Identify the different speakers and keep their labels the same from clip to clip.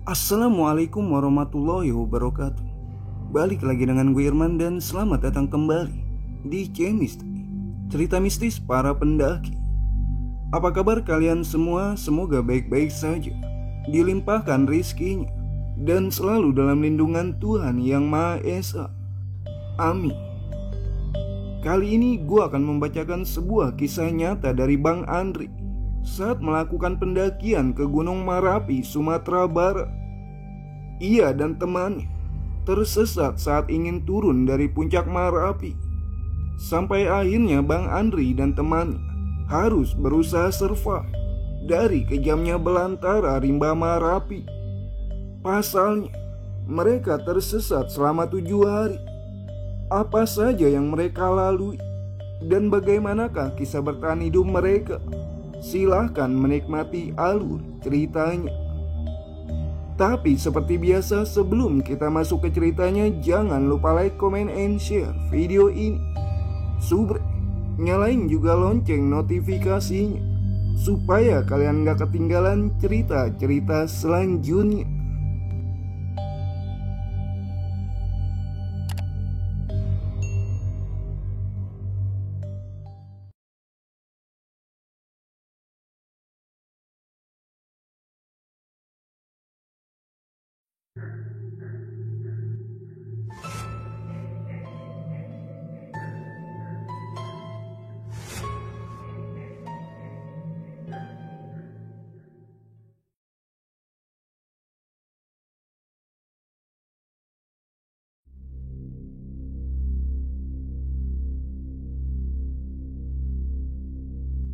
Speaker 1: Assalamualaikum warahmatullahi wabarakatuh. Balik lagi dengan gue Irman dan selamat datang kembali di Chemistry, cerita mistis para pendaki. Apa kabar kalian semua? Semoga baik-baik saja, dilimpahkan rizkinya, dan selalu dalam lindungan Tuhan Yang Maha Esa. Amin. Kali ini gue akan membacakan sebuah kisah nyata dari Bang Andri saat melakukan pendakian ke Gunung Marapi, Sumatera Barat. Ia dan temannya tersesat saat ingin turun dari puncak Marapi. Sampai akhirnya Bang Andri dan temannya harus berusaha survive dari kejamnya belantara rimba Marapi. Pasalnya, mereka tersesat selama 7 hari. Apa saja yang mereka lalui dan bagaimanakah kisah bertahan hidup mereka? Silahkan menikmati alur ceritanya. Tapi seperti biasa, sebelum kita masuk ke ceritanya, jangan lupa like, comment, and share video ini. Subrek, nyalain juga lonceng notifikasinya supaya kalian gak ketinggalan cerita-cerita selanjutnya.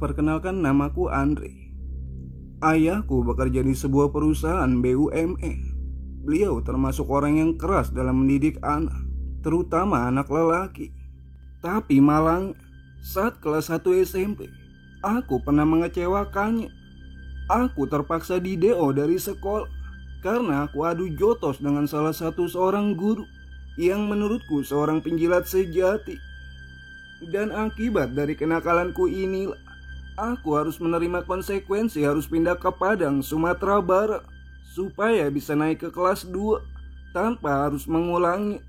Speaker 1: Perkenalkan, namaku Andre. Ayahku bekerja di sebuah perusahaan BUMN. Beliau termasuk orang yang keras dalam mendidik anak, terutama anak lelaki. Tapi malang, saat kelas 1 SMP, aku pernah mengecewakannya. Aku terpaksa di-DO dari sekolah karena aku adu jotos dengan salah satu seorang guru yang menurutku seorang penjilat sejati. Dan akibat dari kenakalanku inilah aku harus menerima konsekuensi harus pindah ke Padang, Sumatera Barat, supaya bisa naik ke kelas 2 tanpa harus mengulangi.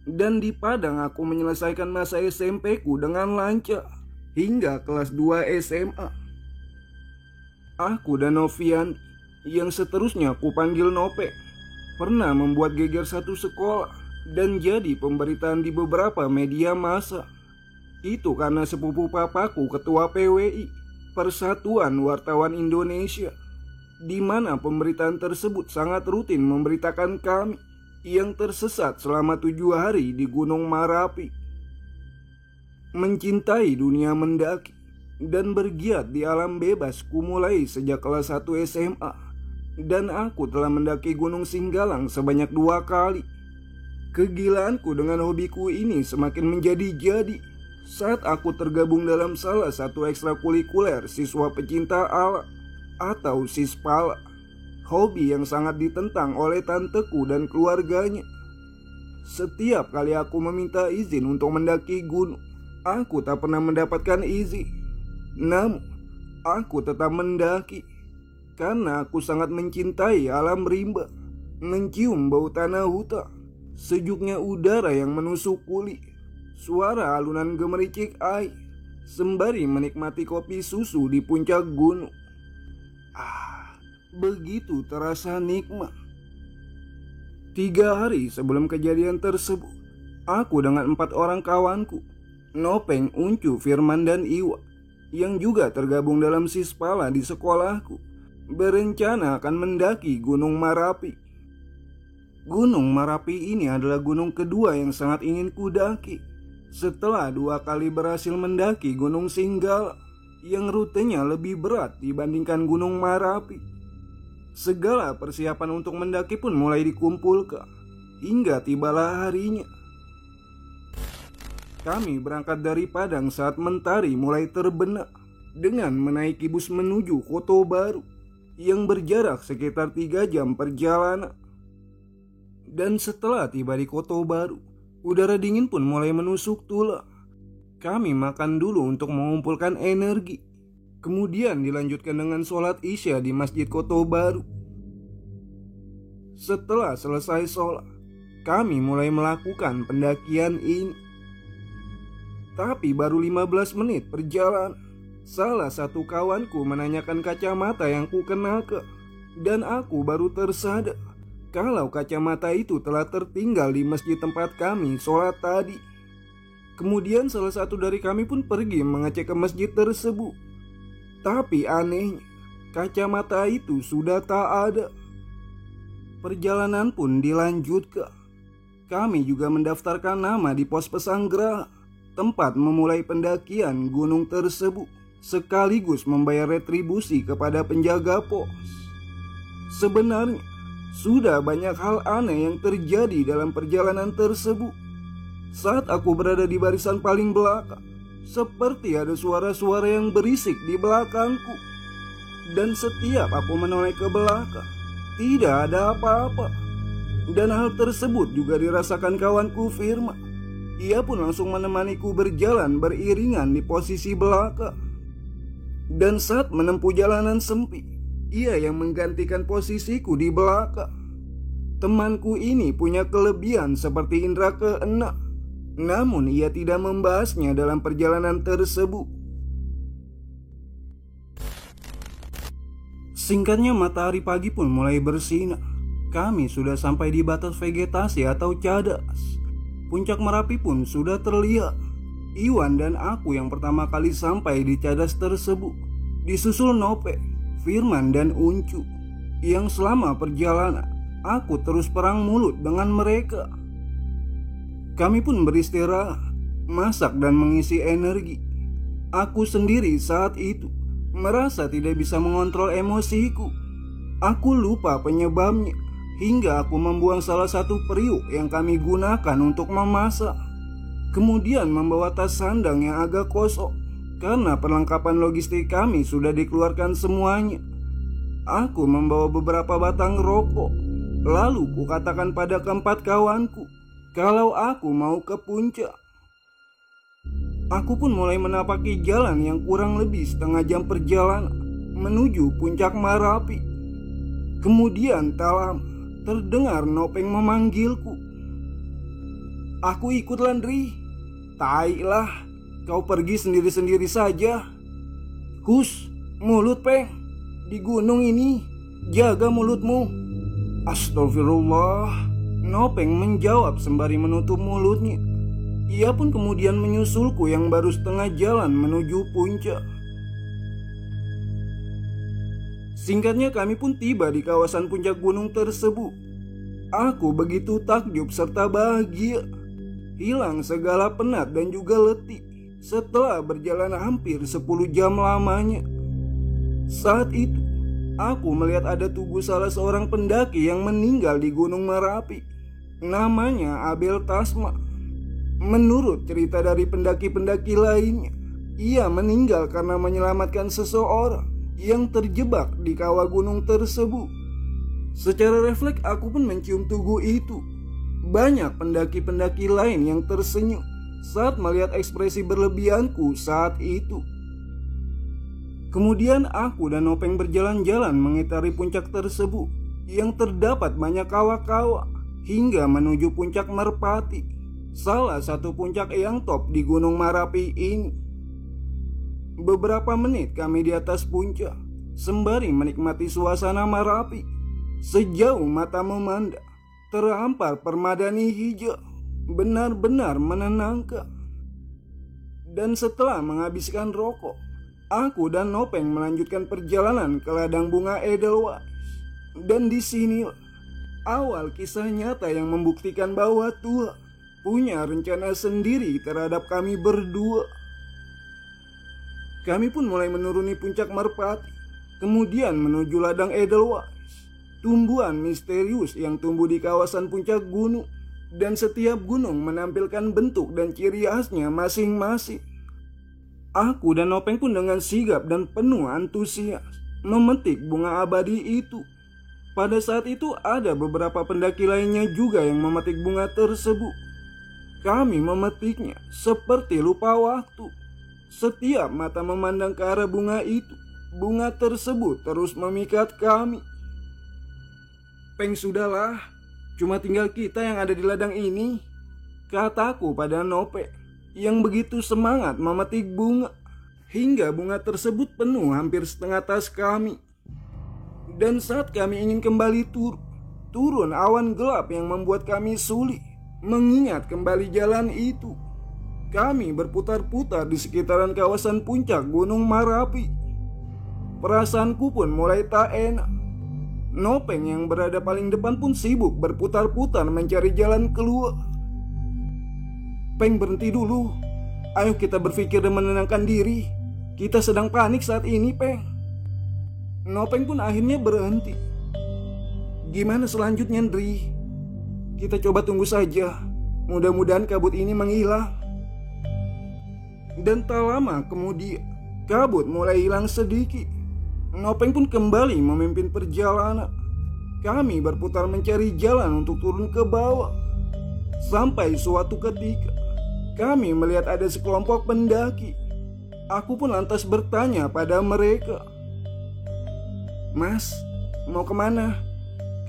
Speaker 1: Dan di Padang aku menyelesaikan masa SMP ku dengan lancar hingga kelas 2 SMA. Aku dan Novian, yang seterusnya ku panggil Nope, pernah membuat geger satu sekolah dan jadi pemberitaan di beberapa media massa. Itu karena sepupu papaku ketua PWI, Persatuan Wartawan Indonesia, di mana pemberitaan tersebut sangat rutin memberitakan kami yang tersesat selama 7 hari di Gunung Marapi. Mencintai dunia mendaki dan bergiat di alam bebas ku mulai sejak kelas 1 SMA, dan aku telah mendaki Gunung Singgalang sebanyak 2 kali. Kegilaanku dengan hobiku ini semakin menjadi-jadi saat aku tergabung dalam salah satu ekstrakurikuler siswa pecinta alam atau Sispala, hobi yang sangat ditentang oleh tanteku dan keluarganya. Setiap kali aku meminta izin untuk mendaki gunung, aku tak pernah mendapatkan izin. Namun, aku tetap mendaki karena aku sangat mencintai alam rimba, mencium bau tanah hutan, sejuknya udara yang menusuk kulit, suara alunan gemericik air, sembari menikmati kopi susu di puncak gunung. Begitu terasa nikmat. 3 hari sebelum kejadian tersebut, aku dengan 4 orang kawanku, Nopeng, Uncu, Firman, dan Iwa, yang juga tergabung dalam Sispala di sekolahku, berencana akan mendaki Gunung Marapi. Gunung Marapi ini adalah gunung kedua yang sangat ingin kudaki setelah 2 kali berhasil mendaki Gunung Singgala yang rutenya lebih berat dibandingkan Gunung Marapi. Segala persiapan untuk mendaki pun mulai dikumpulkan hingga tibalah harinya. Kami berangkat dari Padang saat mentari mulai terbenam dengan menaiki bus menuju Kota Baru yang berjarak sekitar 3 jam perjalanan. Dan setelah tiba di Kota Baru, udara dingin pun mulai menusuk tulang. Kami makan dulu untuk mengumpulkan energi. Kemudian dilanjutkan dengan sholat Isya di Masjid Kota Baru. Setelah selesai sholat, kami mulai melakukan pendakian ini. Tapi baru 15 menit perjalanan, salah satu kawanku menanyakan kacamata yang kukenakan, dan aku baru tersadar kalau kacamata itu telah tertinggal di masjid tempat kami sholat tadi. Kemudian salah satu dari kami pun pergi mengecek ke masjid tersebut. Tapi anehnya, kacamata itu sudah tak ada. Perjalanan pun dilanjutkan. Kami juga mendaftarkan nama di pos pesanggerahan, tempat memulai pendakian gunung tersebut, sekaligus membayar retribusi kepada penjaga pos. Sebenarnya, sudah banyak hal aneh yang terjadi dalam perjalanan tersebut. Saat aku berada di barisan paling belakang, seperti ada suara-suara yang berisik di belakangku. Dan setiap aku menoleh ke belakang, tidak ada apa-apa. Dan hal tersebut juga dirasakan kawanku Firman. Ia pun langsung menemaniku berjalan beriringan di posisi belakang. Dan saat menempuh jalanan sempit, ia yang menggantikan posisiku di belakang. Temanku ini punya kelebihan seperti indera keenam, namun ia tidak membahasnya dalam perjalanan tersebut. Singkatnya, matahari pagi pun mulai bersinar. Kami sudah sampai di batas vegetasi atau cadas. Puncak Merapi pun sudah terlihat. Iwan dan aku yang pertama kali sampai di cadas tersebut, disusul Nopeng, Firman, dan Uncu, yang selama perjalanan aku terus perang mulut dengan mereka. Kami pun beristirahat, masak, dan mengisi energi. Aku sendiri saat itu merasa tidak bisa mengontrol emosiku. Aku lupa penyebabnya, hingga aku membuang salah satu periuk yang kami gunakan untuk memasak. Kemudian membawa tas sandang yang agak kosong, karena perlengkapan logistik kami sudah dikeluarkan semuanya. Aku membawa beberapa batang rokok. Lalu kukatakan pada keempat kawanku kalau aku mau ke puncak. Aku pun mulai menapaki jalan yang kurang lebih setengah jam perjalanan menuju puncak Merapi. Kemudian tak lama terdengar Nopeng memanggilku. Aku ikut, Landri. Tai lah, kau pergi sendiri-sendiri saja. Hus, mulut, Peng. Di gunung ini, jaga mulutmu. Astagfirullah. Nopeng menjawab sembari menutup mulutnya. Ia pun kemudian menyusulku yang baru setengah jalan menuju puncak. Singkatnya, kami pun tiba di kawasan puncak gunung tersebut. Aku begitu takjub serta bahagia. Hilang segala penat dan juga letih setelah berjalan hampir 10 jam lamanya. Saat itu, aku melihat ada tubuh salah seorang pendaki yang meninggal di Gunung Merapi. Namanya Abel Tasma. Menurut cerita dari pendaki-pendaki lainnya, ia meninggal karena menyelamatkan seseorang yang terjebak di kawah gunung tersebut. Secara refleks aku pun mencium tugu itu. Banyak pendaki-pendaki lain yang tersenyum saat melihat ekspresi berlebihanku saat itu. Kemudian aku dan Nopeng berjalan-jalan mengitari puncak tersebut yang terdapat banyak kawah-kawah hingga menuju puncak Merpati, salah satu puncak yang top di Gunung Merapi ini. Beberapa menit kami di atas puncak sembari menikmati suasana Merapi. Sejauh mata memandang, terhampar permadani hijau, benar-benar menenangkan. Dan setelah menghabiskan rokok, aku dan Nopeng melanjutkan perjalanan ke ladang bunga Edelweiss. Dan di sini awal kisah nyata yang membuktikan bahwa Tuhan punya rencana sendiri terhadap kami berdua. Kami pun mulai menuruni puncak Merpati, kemudian menuju ladang Edelweiss, tumbuhan misterius yang tumbuh di kawasan puncak gunung, dan setiap gunung menampilkan bentuk dan ciri khasnya masing-masing. Aku dan Nopeng pun dengan sigap dan penuh antusias memetik bunga abadi itu. Pada saat itu ada beberapa pendaki lainnya juga yang memetik bunga tersebut. Kami memetiknya seperti lupa waktu. Setiap mata memandang ke arah bunga itu, bunga tersebut terus memikat kami. Peng, sudahlah. Cuma tinggal kita yang ada di ladang ini, kataku pada Nope yang begitu semangat memetik bunga. Hingga bunga tersebut penuh hampir setengah tas kami. Dan saat kami ingin kembali turun awan gelap yang membuat kami sulit mengingat kembali jalan itu. Kami berputar-putar di sekitaran kawasan puncak Gunung Marapi. Perasaanku pun mulai tak enak. Nopeng yang berada paling depan pun sibuk berputar-putar mencari jalan keluar. Peng, berhenti dulu. Ayo kita berpikir dan menenangkan diri. Kita sedang panik saat ini, Peng. Nopeng pun akhirnya berhenti. Gimana selanjutnya, Ndri? Kita coba tunggu saja. Mudah-mudahan kabut ini menghilang. Dan tak lama kemudian, kabut mulai hilang sedikit. Nopeng pun kembali memimpin perjalanan. Kami berputar mencari jalan untuk turun ke bawah. Sampai suatu ketika, kami melihat ada sekelompok pendaki. Aku pun lantas bertanya pada mereka, "Mas, mau kemana?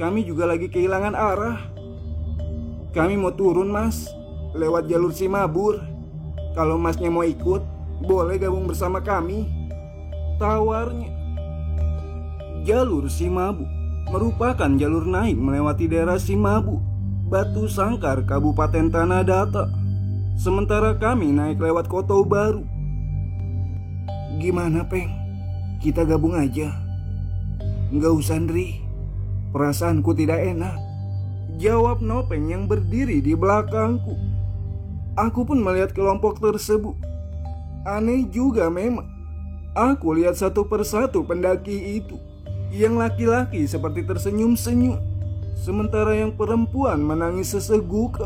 Speaker 1: Kami juga lagi kehilangan arah." "Kami mau turun, Mas, lewat jalur Cimabur. Kalau Masnya mau ikut, boleh gabung bersama kami," tawarnya. Jalur Cimabur merupakan jalur naik melewati daerah Cimabur, Batu Sangkar, Kabupaten Tanah Datar. Sementara kami naik lewat Koto Baru. Gimana, Peng? Kita gabung aja. Nggak usah, Ndri. Perasaanku tidak enak, jawab Nopeng yang berdiri di belakangku. Aku pun melihat kelompok tersebut. Aneh juga memang. Aku lihat satu persatu pendaki itu. Yang laki-laki seperti tersenyum-senyum, sementara yang perempuan menangis seseguk.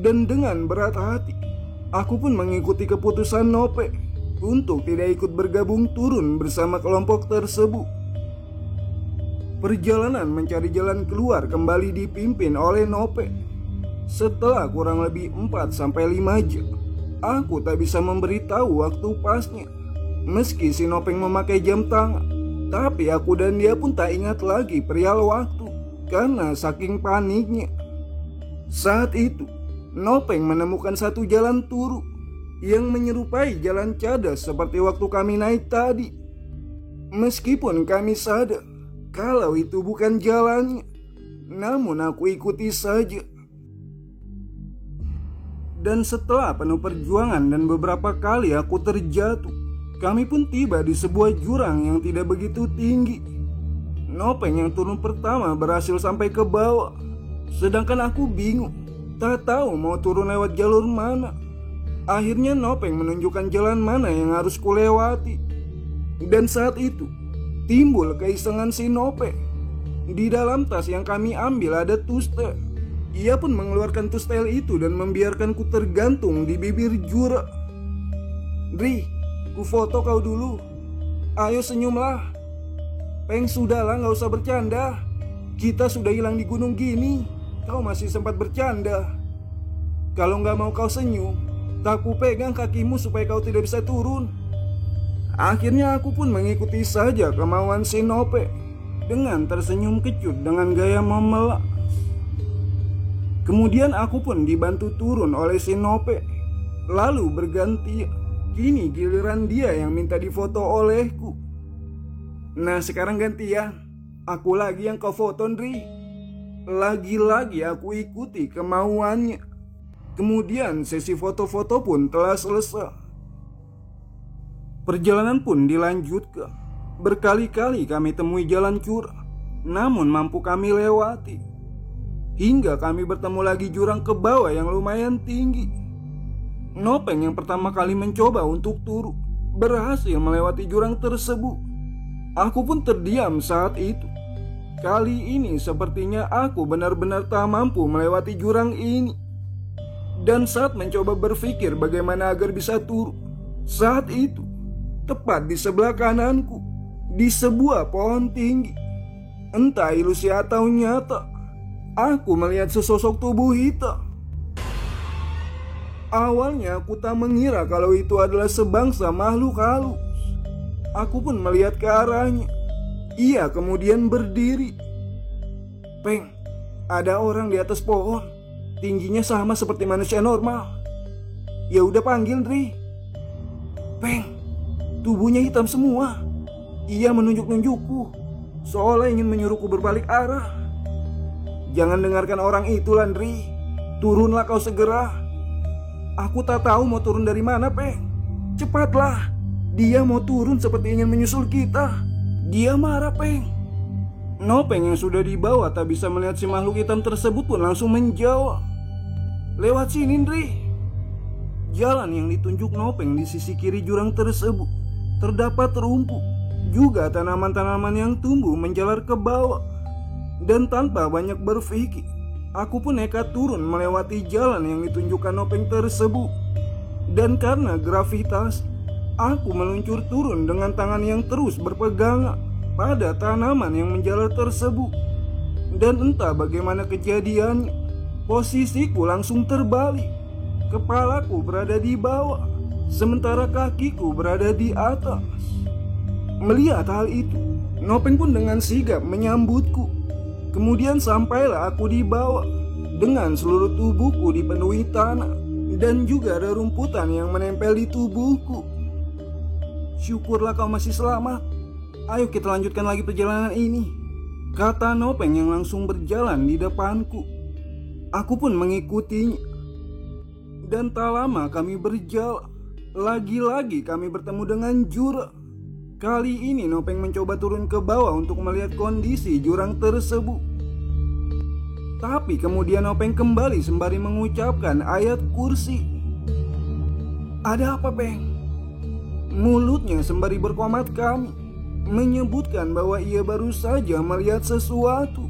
Speaker 1: Dan dengan berat hati, aku pun mengikuti keputusan Nope untuk tidak ikut bergabung turun bersama kelompok tersebut. Perjalanan mencari jalan keluar kembali dipimpin oleh Nope. Setelah kurang lebih 4-5 jam, aku tak bisa memberitahu waktu pasnya. Meski si Nopeng memakai jam tangan, tapi aku dan dia pun tak ingat lagi perihal waktu karena saking paniknya. Saat itu, Nopeng menemukan satu jalan turun yang menyerupai jalan cadas seperti waktu kami naik tadi. Meskipun kami sadar kalau itu bukan jalannya, namun aku ikuti saja. Dan setelah penuh perjuangan dan beberapa kali aku terjatuh, kami pun tiba di sebuah jurang yang tidak begitu tinggi. Nopeng yang turun pertama berhasil sampai ke bawah, sedangkan aku bingung, tak tahu mau turun lewat jalur mana. Akhirnya Nopeng menunjukkan jalan mana yang harus kulewati. Dan saat itu timbul keisengan si Nopeng. Di dalam tas yang kami ambil ada tustel. Ia pun mengeluarkan tustel itu dan membiarkanku tergantung di bibir jurang. "Dri, ku foto kau dulu. Ayo senyumlah." "Peng, sudahlah, gak usah bercanda. Kita sudah hilang di gunung gini, kau masih sempat bercanda. Kalau gak mau kau senyum, tak ku pegang kakimu supaya kau tidak bisa turun." Akhirnya aku pun mengikuti saja kemauan si Nope dengan tersenyum kecut dengan gaya memelas. Kemudian aku pun dibantu turun oleh si Nope. Lalu berganti, kini giliran dia yang minta difoto olehku. "Nah, sekarang gantian. Aku lagi yang kau foto, Ndri." Lagi-lagi aku ikuti kemauannya. Kemudian sesi foto-foto pun telah selesai. Perjalanan pun dilanjutkan. Berkali-kali kami temui jalan curam, namun mampu kami lewati. Hingga kami bertemu lagi jurang ke bawah yang lumayan tinggi. Nopeng yang pertama kali mencoba untuk turun berhasil melewati jurang tersebut. Aku pun terdiam saat itu. Kali ini sepertinya aku benar-benar tak mampu melewati jurang ini. Dan saat mencoba berpikir bagaimana agar bisa turun, saat itu tepat di sebelah kananku, di sebuah pohon tinggi, entah ilusi atau nyata, aku melihat sesosok tubuh hitam. Awalnya aku tak mengira kalau itu adalah sebangsa makhluk halus. Aku pun melihat ke arahnya. Ia kemudian berdiri. Peng, ada orang di atas pohon. Tingginya sama seperti manusia normal. Ya udah panggil, Dri. Peng, tubuhnya hitam semua. Ia menunjuk-nunjukku, seolah ingin menyuruhku berbalik arah. Jangan dengarkan orang itu, Landri. Turunlah kau segera. Aku tak tahu mau turun dari mana, Peng. Cepatlah. Dia mau turun seperti ingin menyusul kita. Dia marah, Peng. Nopeng yang sudah dibawa tak bisa melihat si makhluk hitam tersebut pun langsung menjawab. Lewat sini, Ndri. Jalan yang ditunjuk Nopeng di sisi kiri jurang tersebut terdapat rumput, juga tanaman-tanaman yang tumbuh menjalar ke bawah. Dan tanpa banyak berpikir, aku pun nekat turun melewati jalan yang ditunjukkan Nopeng tersebut. Dan karena gravitas, aku meluncur turun dengan tangan yang terus berpegangan pada tanaman yang menjalar tersebut. Dan entah bagaimana kejadiannya, posisiku langsung terbalik. Kepalaku berada di bawah, sementara kakiku berada di atas. Melihat hal itu, Nopeng pun dengan sigap menyambutku. Kemudian sampailah aku di bawah, dengan seluruh tubuhku dipenuhi tanah, dan juga ada rumputan yang menempel di tubuhku. Syukurlah kau masih selamat. Ayo kita lanjutkan lagi perjalanan ini, kata Nopeng yang langsung berjalan di depanku. Aku pun mengikutinya. Dan tak lama kami berjalan. Lagi-lagi kami bertemu dengan jurang. Kali ini Nopeng mencoba turun ke bawah untuk melihat kondisi jurang tersebut. Tapi kemudian Nopeng kembali sembari mengucapkan ayat kursi. Ada apa, Peng? Mulutnya sembari berkomat kami, menyebutkan bahwa ia baru saja melihat sesuatu.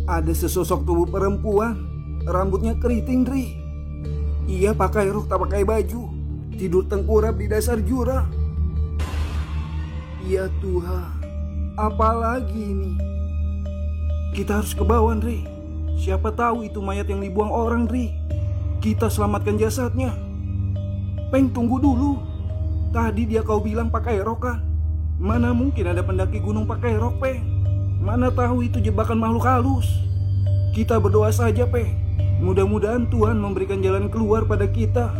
Speaker 1: Ada sesosok tubuh perempuan, rambutnya keriting, Dri. Ia pakai rok tak pakai baju, tidur tengkurap di dasar jurang. Ya Tuhan, apalagi ini? Kita harus ke bawah, Dri. Siapa tahu itu mayat yang dibuang orang, Dri. Kita selamatkan jasadnya. Peng, tunggu dulu. Tadi dia kau bilang pakai rok kan? Mana mungkin ada pendaki gunung pakai rok, Peng? Mana tahu itu jebakan makhluk halus. Kita berdoa saja, Peng. Mudah-mudahan Tuhan memberikan jalan keluar pada kita.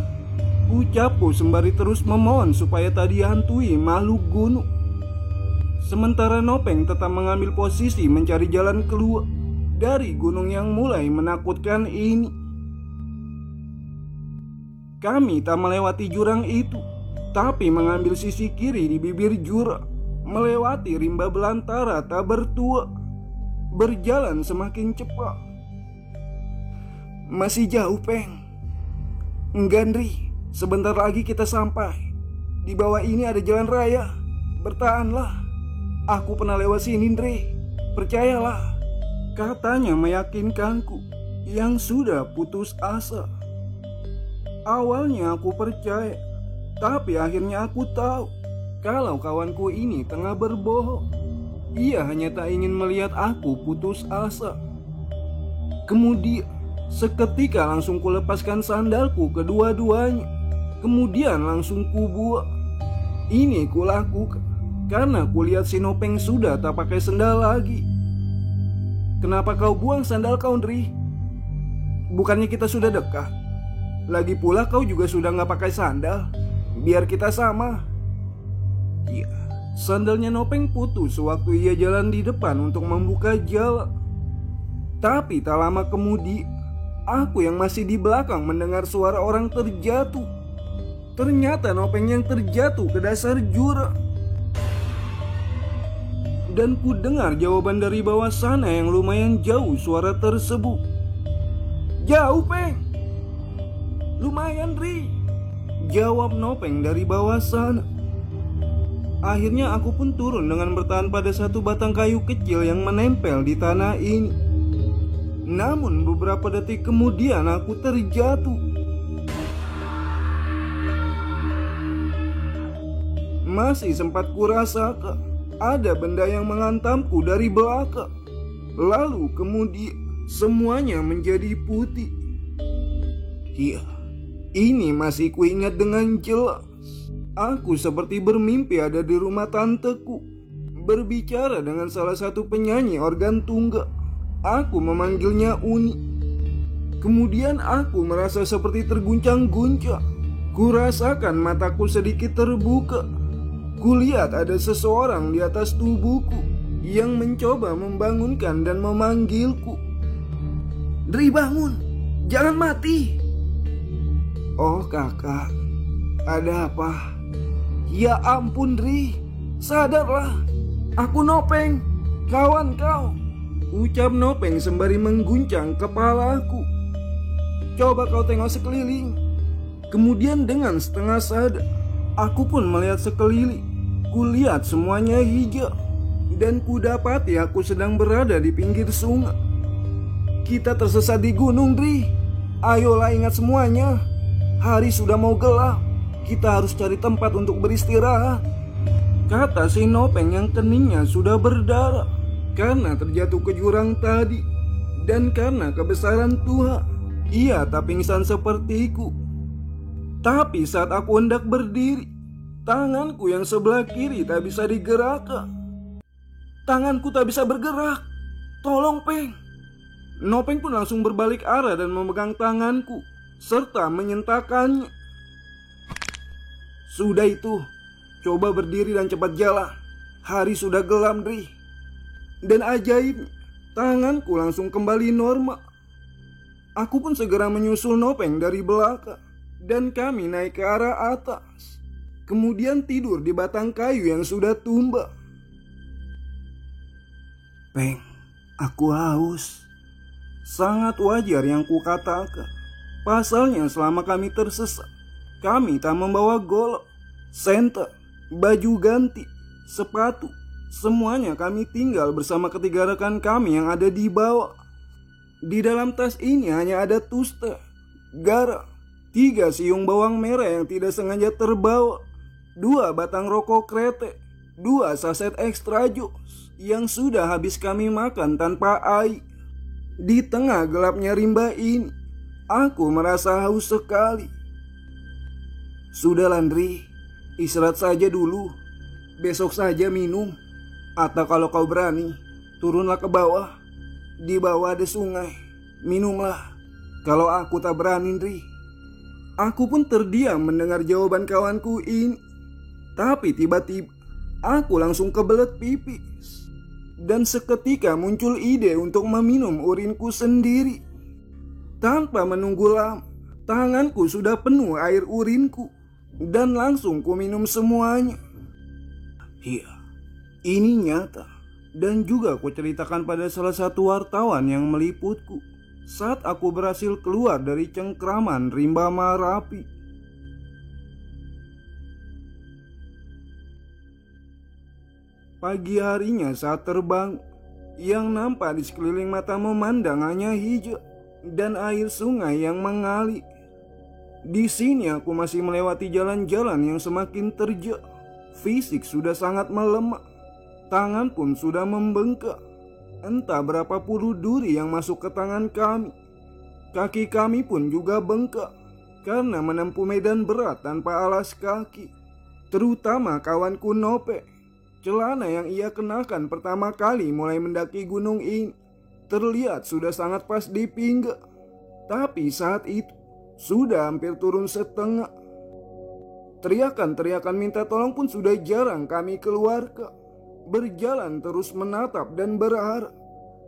Speaker 1: Ucapku sembari terus memohon supaya tak dihantui makhluk gunung. Sementara Nopeng tetap mengambil posisi mencari jalan keluar dari gunung yang mulai menakutkan ini. Kami tak melewati jurang itu, tapi mengambil sisi kiri di bibir jurang, melewati rimba belantara tak bertua. Berjalan semakin cepat. Masih jauh, Peng. Enggak, Ndri. Sebentar lagi kita sampai. Di bawah ini ada jalan raya. Bertahanlah. Aku pernah lewat sini, Ndri. Percayalah. Katanya meyakinkanku yang sudah putus asa. Awalnya aku percaya, tapi akhirnya aku tahu kalau kawanku ini tengah berbohong. Ia hanya tak ingin melihat aku putus asa. Kemudian seketika langsung kulepaskan sandalku kedua-duanya. Kemudian langsung kubuang. Ini kulakukan karena kulihat si Nopeng sudah tak pakai sandal lagi. Kenapa kau buang sandal kau, Ndri? Bukannya kita sudah dekat? Lagi pula kau juga sudah gak pakai sandal. Biar kita sama. Ya, sandalnya Nopeng putus sewaktu ia jalan di depan untuk membuka jalan. Tapi tak lama kemudian, aku yang masih di belakang mendengar suara orang terjatuh. Ternyata Nopeng yang terjatuh ke dasar jurang. Dan ku dengar jawaban dari bawah sana yang lumayan jauh suara tersebut. Jauh, Peng. Lumayan, Ri. Jawab Nopeng dari bawah sana. Akhirnya aku pun turun dengan bertahan pada satu batang kayu kecil yang menempel di tanah ini. Namun beberapa detik kemudian aku terjatuh. Masih sempat kurasakan ada benda yang menghantamku dari belakang. Lalu kemudian semuanya menjadi putih. Ya, ini masih kuingat dengan jelas. Aku seperti bermimpi ada di rumah tanteku. berbicara dengan salah satu penyanyi organ tunggal. Aku memanggilnya Uni. Kemudian aku merasa seperti terguncang-guncang. Kurasakan mataku sedikit terbuka. Kulihat ada seseorang di atas tubuhku yang mencoba membangunkan dan memanggilku. "Dri, bangun, jangan mati." "Oh kakak, ada apa?" "Ya ampun Dri, sadarlah, aku Nopeng, kawan kau," ucap Nopeng sembari mengguncang kepalaku. "Coba kau tengok sekeliling." Kemudian dengan setengah sadar, aku pun melihat sekeliling. Kulihat semuanya hijau, dan kudapati aku sedang berada di pinggir sungai. "Kita tersesat di gunung, Dri. Ayolah ingat semuanya. Hari sudah mau gelap. Kita harus cari tempat untuk beristirahat," kata si Nopeng yang keningnya sudah berdarah karena terjatuh ke jurang tadi. Dan karena kebesaran Tuhan, ia tak pingsan sepertiku. Tapi saat aku hendak berdiri, tanganku yang sebelah kiri tak bisa digerakkan. "Tanganku tak bisa bergerak. Tolong, Peng." Nopeng pun langsung berbalik arah dan memegang tanganku serta menyentakkannya. "Sudah itu, coba berdiri dan cepat jalan. Hari sudah gelap, Dri." Dan ajaibnya, tanganku langsung kembali normal. Aku pun segera menyusul Nopeng dari belakang, dan kami naik ke arah atas. Kemudian tidur di batang kayu yang sudah tumbang. "Peng, aku haus." Sangat wajar yang kukatakan. Pasalnya selama kami tersesat, kami tak membawa golok, senter, baju ganti, sepatu. Semuanya kami tinggal bersama ketiga rekan kami yang ada di bawah. Di dalam tas ini hanya ada tuster, garam, 3 siung bawang merah yang tidak sengaja terbawa, 2 batang rokok kretek, 2 saset extra jus yang sudah habis kami makan tanpa air. Di tengah gelapnya rimba ini, aku merasa haus sekali. "Sudah Landri, istirahat saja dulu. Besok saja minum. Atau kalau kau berani, turunlah ke bawah. Di bawah ada sungai. Minumlah." "Kalau aku tak berani, Ndri." Aku pun terdiam mendengar jawaban kawanku ini. Tapi tiba-tiba aku langsung kebelet pipis. Dan seketika muncul ide untuk meminum urinku sendiri. Tanpa menunggu lama, tanganku sudah penuh air urinku, dan langsung ku minum semuanya. Iya, ini nyata. Dan juga ku ceritakan pada salah satu wartawan yang meliputku saat aku berhasil keluar dari cengkraman rimba Marapi. Pagi harinya saat terbang, yang nampak di sekeliling mata memandang hanya hijau dan air sungai yang mengalir. Di sini aku masih melewati jalan-jalan yang semakin terjal. Fisik sudah sangat melemah, tangan pun sudah membengkak. Entah berapa puluh duri yang masuk ke tangan kami. Kaki kami pun juga bengkak karena menempuh medan berat tanpa alas kaki. Terutama kawanku Nope. Celana yang ia kenakan pertama kali mulai mendaki gunung ini terlihat sudah sangat pas di pinggang. Tapi saat itu sudah hampir turun setengah. Teriakan-teriakan minta tolong pun sudah jarang kami keluarkan. Berjalan terus menatap dan berharap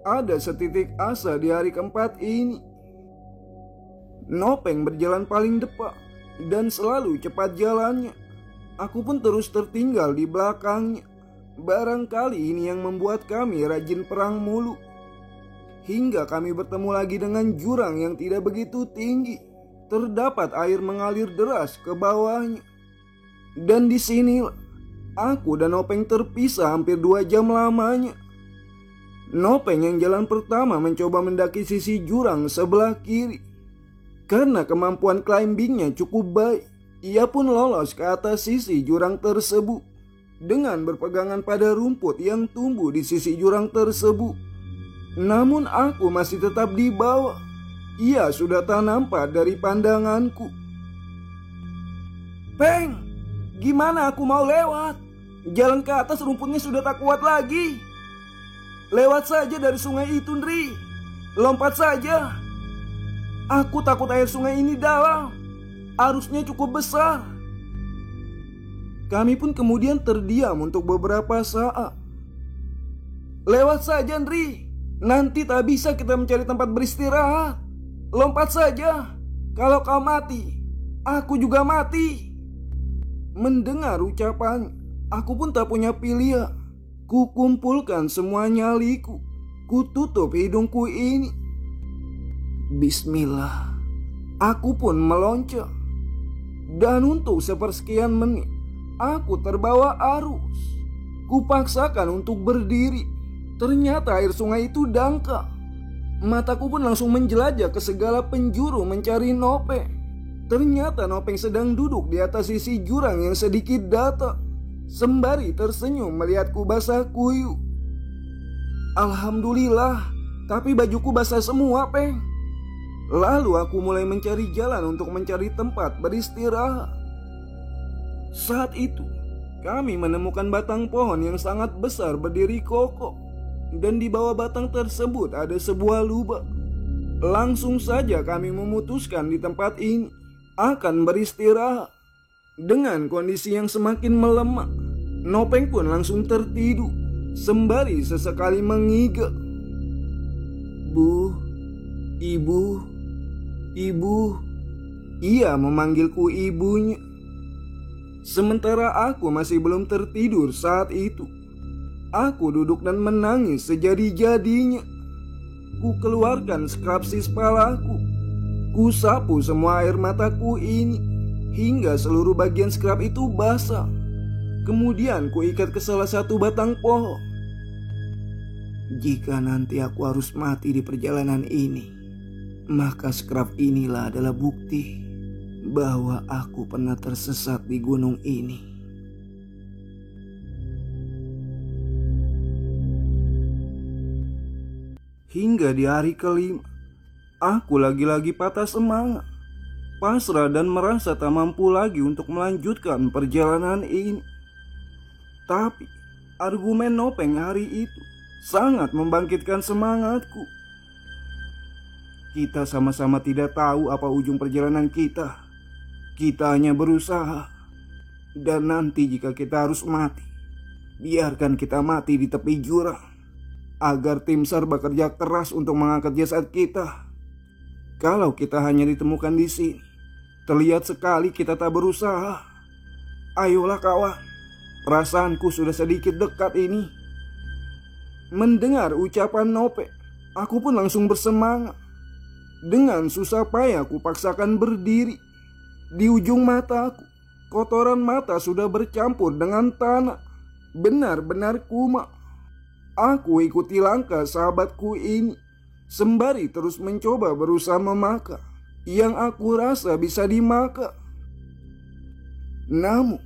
Speaker 1: ada setitik asa di hari keempat ini. Nopeng berjalan paling depan dan selalu cepat jalannya. Aku pun terus tertinggal di belakangnya. Barangkali ini yang membuat kami rajin perang mulu. Hingga kami bertemu lagi dengan jurang yang tidak begitu tinggi. Terdapat air mengalir deras ke bawahnya. Dan di sini aku dan Nopeng terpisah hampir 2 jam lamanya. Nopeng yang jalan pertama mencoba mendaki sisi jurang sebelah kiri. Karena kemampuan climbingnya cukup baik, ia pun lolos ke atas sisi jurang tersebut dengan berpegangan pada rumput yang tumbuh di sisi jurang tersebut. Namun aku masih tetap di bawah. Ia sudah tak nampak dari pandanganku. "Peng, gimana aku mau lewat? Jalan ke atas rumputnya sudah tak kuat lagi. Lewat saja dari sungai itu, Ndri. Lompat saja. Aku takut air sungai ini dalam. Arusnya cukup besar. Kami pun kemudian terdiam untuk beberapa saat. Lewat saja, Ndri. Nanti tak bisa kita mencari tempat beristirahat. Lompat saja. Kalau kau mati, aku juga mati. Mendengar ucapan, aku pun tak punya pilihan. Kukumpulkan semua nyaliku. Kututup hidungku ini. Bismillah. Aku pun meloncat. Dan untuk sepersekian menit, aku terbawa arus. Kupaksakan untuk berdiri. Ternyata air sungai itu dangkal. Mataku pun langsung menjelajah ke segala penjuru mencari Nopeng. Ternyata Nopeng sedang duduk di atas sisi jurang yang sedikit datar, sembari tersenyum melihatku basah kuyup. Alhamdulillah, tapi bajuku basah semua, Peng. Lalu aku mulai mencari jalan untuk mencari tempat beristirahat. Saat itu, kami menemukan batang pohon yang sangat besar berdiri kokoh. Dan di bawah batang tersebut ada sebuah lubang. Langsung saja kami memutuskan di tempat ini akan beristirahat. Dengan kondisi yang semakin melemah, Nopeng pun langsung tertidur, sembari sesekali mengigau. Bu, ibu, ibu. Ia memanggilku ibunya. Sementara aku masih belum tertidur saat itu. Aku duduk dan menangis sejadi-jadinya. Ku keluarkan skrapsis palaku. Ku sapu semua air mataku ini hingga seluruh bagian skrap itu basah. Kemudian ku ikat ke salah satu batang pohon. Jika nanti aku harus mati di perjalanan ini, maka skrap inilah adalah bukti bahwa aku pernah tersesat di gunung ini. Hingga di hari kelima, aku lagi-lagi patah semangat, pasrah dan merasa tak mampu lagi untuk melanjutkan perjalanan ini. Tapi argumen Nopeng hari itu sangat membangkitkan semangatku. Kita sama-sama tidak tahu apa ujung perjalanan kita. Kita hanya berusaha. Dan nanti jika kita harus mati, biarkan kita mati di tepi jurang. Agar tim SAR bekerja keras untuk mengangkat jasad kita. Kalau kita hanya ditemukan di sini, terlihat sekali kita tak berusaha. Ayolah kawan, perasaanku sudah sedikit dekat ini. Mendengar ucapan Nopeng, aku pun langsung bersemangat. Dengan susah payah aku paksakan berdiri. Di ujung mataku, kotoran mata sudah bercampur dengan tanah. Benar-benar kumat. Aku ikuti langkah sahabatku ini, sembari terus mencoba berusaha memakan yang aku rasa bisa dimakan. Namun,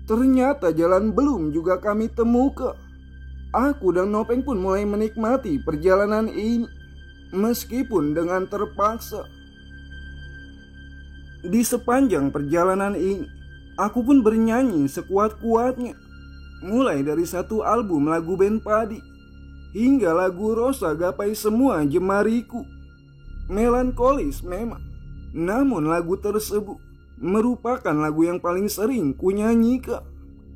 Speaker 1: ternyata jalan belum juga kami temukan. Aku dan Nopeng pun mulai menikmati perjalanan ini, meskipun dengan terpaksa. Di sepanjang perjalanan ini, aku pun bernyanyi sekuat-kuatnya. Mulai dari satu album lagu band Padi hingga lagu Rosa gapai semua jemariku. Melankolis memang, namun lagu tersebut merupakan lagu yang paling sering kunyanyikan.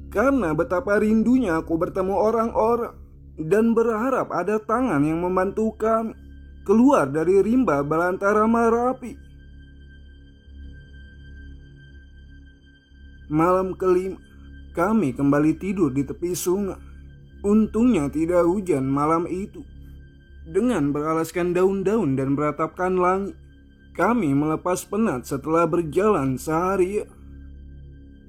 Speaker 1: Karena betapa rindunya aku bertemu orang-orang dan berharap ada tangan yang membantu kami keluar dari rimba belantara Marapi. Malam kelima, kami kembali tidur di tepi sungai. Untungnya tidak hujan malam itu. Dengan beralaskan daun-daun dan beratapkan langit, kami melepas penat setelah berjalan seharian.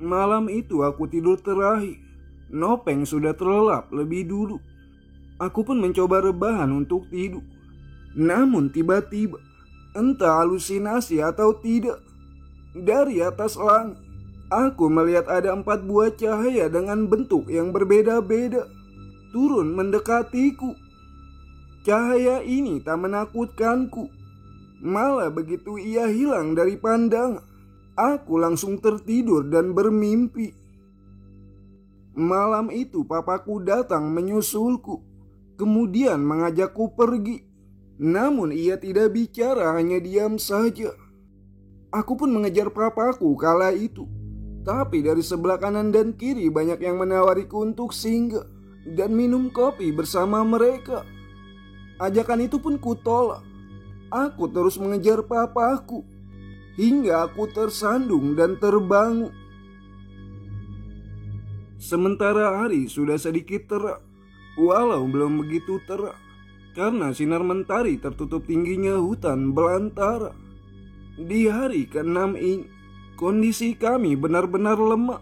Speaker 1: Malam itu aku tidur terakhir. Nopeng sudah terlelap lebih dulu. Aku pun mencoba rebahan untuk tidur. Namun tiba-tiba, entah halusinasi atau tidak, dari atas langit, aku melihat ada 4 buah cahaya dengan bentuk yang berbeda-beda turun mendekatiku. Cahaya ini tak menakutkanku. Malah begitu ia hilang dari pandangan, aku langsung tertidur dan bermimpi. Malam itu papaku datang menyusulku, kemudian mengajakku pergi. Namun ia tidak bicara, hanya diam saja. Aku pun mengejar papaku kala itu. Tapi dari sebelah kanan dan kiri banyak yang menawariku untuk singgah dan minum kopi bersama mereka. Ajakan itu pun kutolak. Aku terus mengejar papaku hingga aku tersandung dan terbangun. Sementara hari sudah sedikit terang, walau belum begitu terang, karena sinar mentari tertutup tingginya hutan belantara. Di hari ke-6 ini, kondisi kami benar-benar lemah.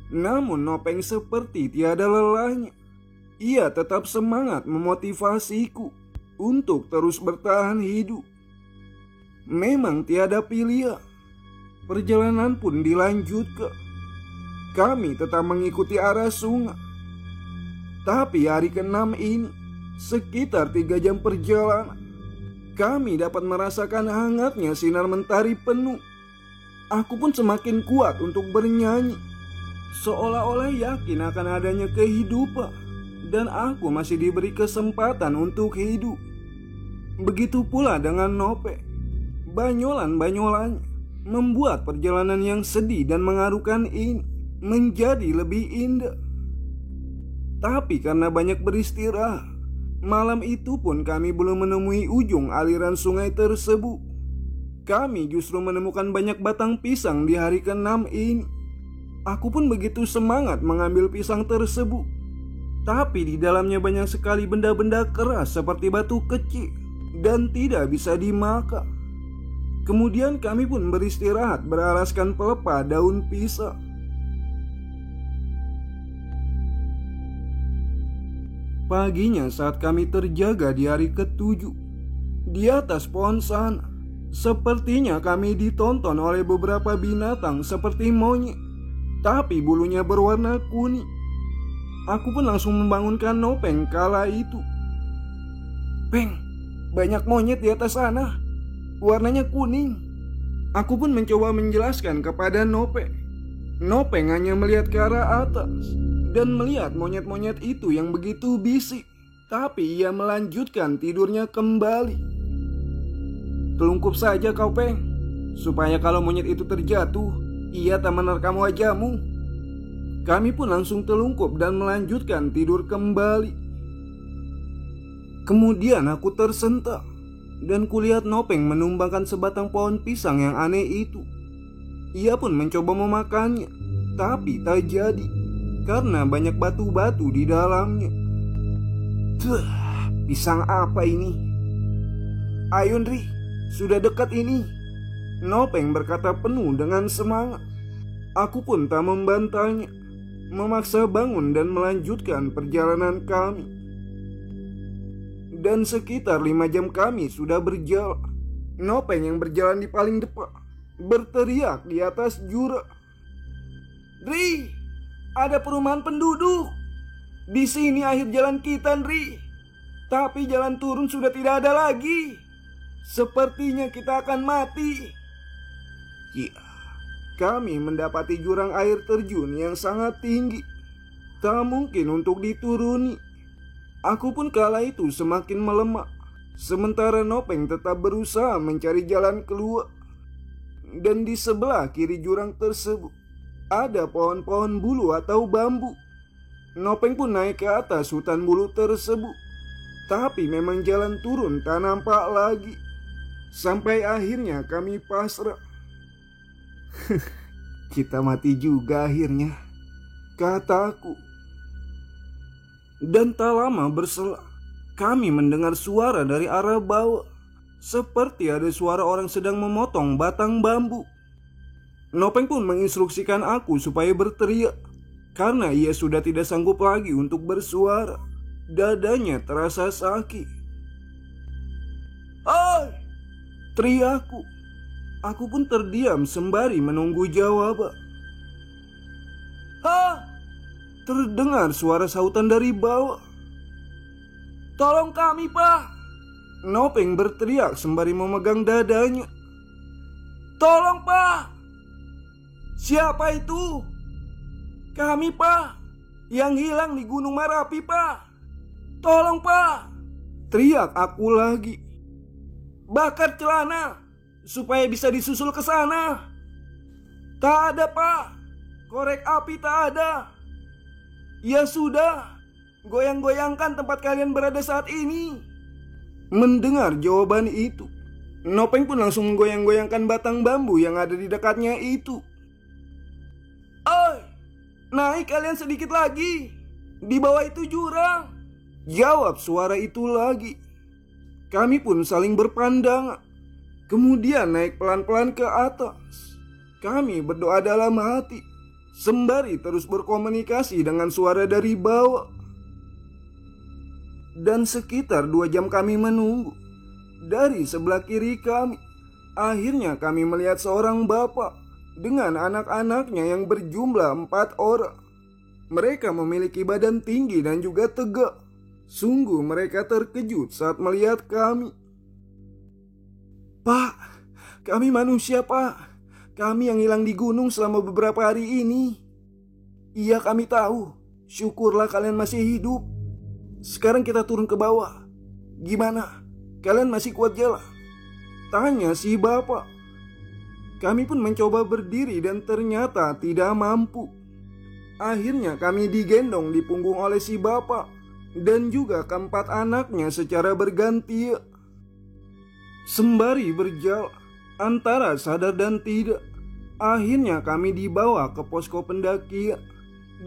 Speaker 1: Namun Nopeng seperti tiada lelahnya. Ia tetap semangat memotivasiku untuk terus bertahan hidup. Memang tiada pilihan. Perjalanan pun dilanjutkan. Kami tetap mengikuti arah sungai. Tapi hari ke-6 ini, sekitar 3 jam perjalanan, kami dapat merasakan hangatnya sinar mentari penuh. Aku pun semakin kuat untuk bernyanyi, seolah-olah yakin akan adanya kehidupan, dan aku masih diberi kesempatan untuk hidup. Begitu pula dengan Nopeng. Banyolan-banyolannya membuat perjalanan yang sedih dan mengharukan ini menjadi lebih indah. Tapi karena banyak beristirahat, malam itu pun kami belum menemui ujung aliran sungai tersebut. Kami justru menemukan banyak batang pisang di hari ke-6 ini. Aku pun begitu semangat mengambil pisang tersebut. Tapi di dalamnya banyak sekali benda-benda keras seperti batu kecil dan tidak bisa dimakan. Kemudian kami pun beristirahat beralaskan pelepah daun pisang. Paginya saat kami terjaga di hari ke-7, di atas pohon sana, sepertinya kami ditonton oleh beberapa binatang seperti monyet, tapi bulunya berwarna kuning. Aku pun langsung membangunkan Nopeng kala itu. "Peng, banyak monyet di atas sana, warnanya kuning." Aku pun mencoba menjelaskan kepada Nopeng. Nopeng hanya melihat ke arah atas dan melihat monyet-monyet itu yang begitu bisik. Tapi ia melanjutkan tidurnya kembali. "Telungkup saja kau, Peng, supaya kalau monyet itu terjatuh, ia tak menerkam wajahmu." Kami pun langsung telungkup dan melanjutkan tidur kembali. Kemudian aku tersentak dan kulihat Nopeng menumbangkan sebatang pohon pisang yang aneh itu. Ia pun mencoba memakannya, tapi tak jadi karena banyak batu-batu di dalamnya. Pisang apa ini? "Ayo Nri, sudah dekat ini," Nopeng berkata penuh dengan semangat. Aku pun tak membantahnya, memaksa bangun dan melanjutkan perjalanan kami. Dan sekitar 5 jam kami sudah berjalan. Nopeng yang berjalan di paling depan berteriak di atas jurang, "Nri, ada perumahan penduduk. Di sini akhir jalan kita, Nri. Tapi jalan turun sudah tidak ada lagi. Sepertinya kita akan mati." Ya, kami mendapati jurang air terjun yang sangat tinggi. Tak mungkin untuk dituruni. Aku pun kala itu semakin melemah. Sementara Nopeng tetap berusaha mencari jalan keluar. Dan di sebelah kiri jurang tersebut ada pohon-pohon bulu atau bambu. Nopeng pun naik ke atas hutan bulu tersebut. Tapi memang jalan turun tak nampak lagi. Sampai akhirnya kami pasrah. "Kita mati juga akhirnya," kataku. Dan tak lama berselang, kami mendengar suara dari arah bawah. Seperti ada suara orang sedang memotong batang bambu. Nopeng pun menginstruksikan aku supaya berteriak, karena ia sudah tidak sanggup lagi untuk bersuara. Dadanya terasa sakit. "Hai!" teriakku. Aku pun terdiam sembari menunggu jawaban. "Hah!" terdengar suara sautan dari bawah. "Tolong kami, Pak!" Nopeng berteriak sembari memegang dadanya. "Tolong, Pak!" "Siapa itu?" "Kami, Pak. Yang hilang di Gunung Merapi, Pak. Tolong, Pak. Teriak aku lagi. Bakar celana supaya bisa disusul ke sana. Tak ada, Pak. Korek api tak ada. Ya sudah, goyang-goyangkan tempat kalian berada saat ini. Mendengar jawaban itu, Nopeng pun langsung menggoyang-goyangkan batang bambu yang ada di dekatnya itu. Oi, naik kalian sedikit lagi. Di bawah itu jurang. Jawab suara itu lagi. Kami pun saling berpandangan. Kemudian naik pelan-pelan ke atas. Kami berdoa dalam hati, sembari terus berkomunikasi dengan suara dari bawah. Dan sekitar 2 jam kami menunggu. Dari sebelah kiri kami, akhirnya kami melihat seorang bapak dengan anak-anaknya yang berjumlah 4 orang. Mereka memiliki badan tinggi dan juga tegak. Sungguh mereka terkejut saat melihat kami. Pak, kami manusia, Pak. Kami yang hilang di gunung selama beberapa hari ini. Iya, kami tahu. Syukurlah kalian masih hidup. Sekarang kita turun ke bawah. Gimana? Kalian masih kuat jalan? Tanya si bapak. Kami pun mencoba berdiri dan ternyata tidak mampu. Akhirnya kami digendong di punggung oleh si bapak dan juga keempat anaknya secara berganti. Sembari berjalan antara sadar dan tidak, akhirnya kami dibawa ke posko pendakian,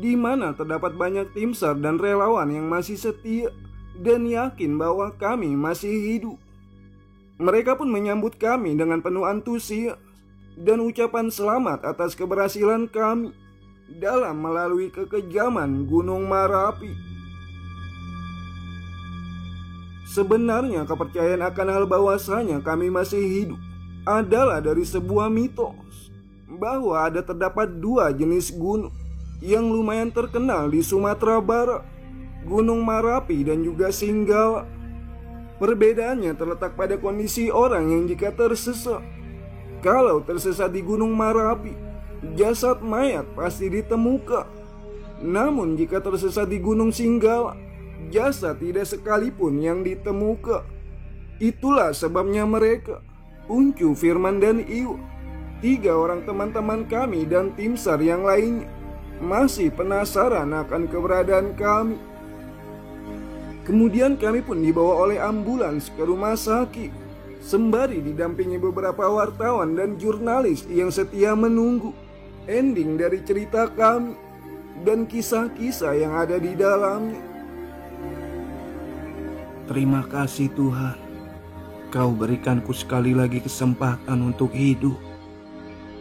Speaker 1: di mana terdapat banyak tim SAR dan relawan yang masih setia dan yakin bahwa kami masih hidup. Mereka pun menyambut kami dengan penuh antusias dan ucapan selamat atas keberhasilan kami dalam melalui kekejaman Gunung Merapi. Sebenarnya kepercayaan akan hal bahwasanya kami masih hidup adalah dari sebuah mitos bahwa ada terdapat 2 jenis gunung yang lumayan terkenal di Sumatera Barat, Gunung Merapi dan juga Singgala. Perbedaannya terletak pada kondisi orang yang jika tersesat. Kalau tersesat di Gunung Merapi, jasad mayat pasti ditemukan. Namun jika tersesat di Gunung Singgala, jasad tidak sekalipun yang ditemukan. Itulah sebabnya mereka, Uncu, Firman, dan Iwa, 3 orang teman-teman kami dan tim SAR yang lainnya, masih penasaran akan keberadaan kami. Kemudian kami pun dibawa oleh ambulans ke rumah sakit, sembari didampingi beberapa wartawan dan jurnalis yang setia menunggu ending dari cerita kami dan kisah-kisah yang ada di dalamnya. Terima kasih Tuhan, Kau berikanku sekali lagi kesempatan untuk hidup.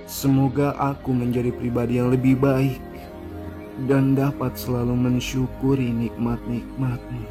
Speaker 1: Semoga aku menjadi pribadi yang lebih baik dan dapat selalu mensyukuri nikmat-nikmat-Mu.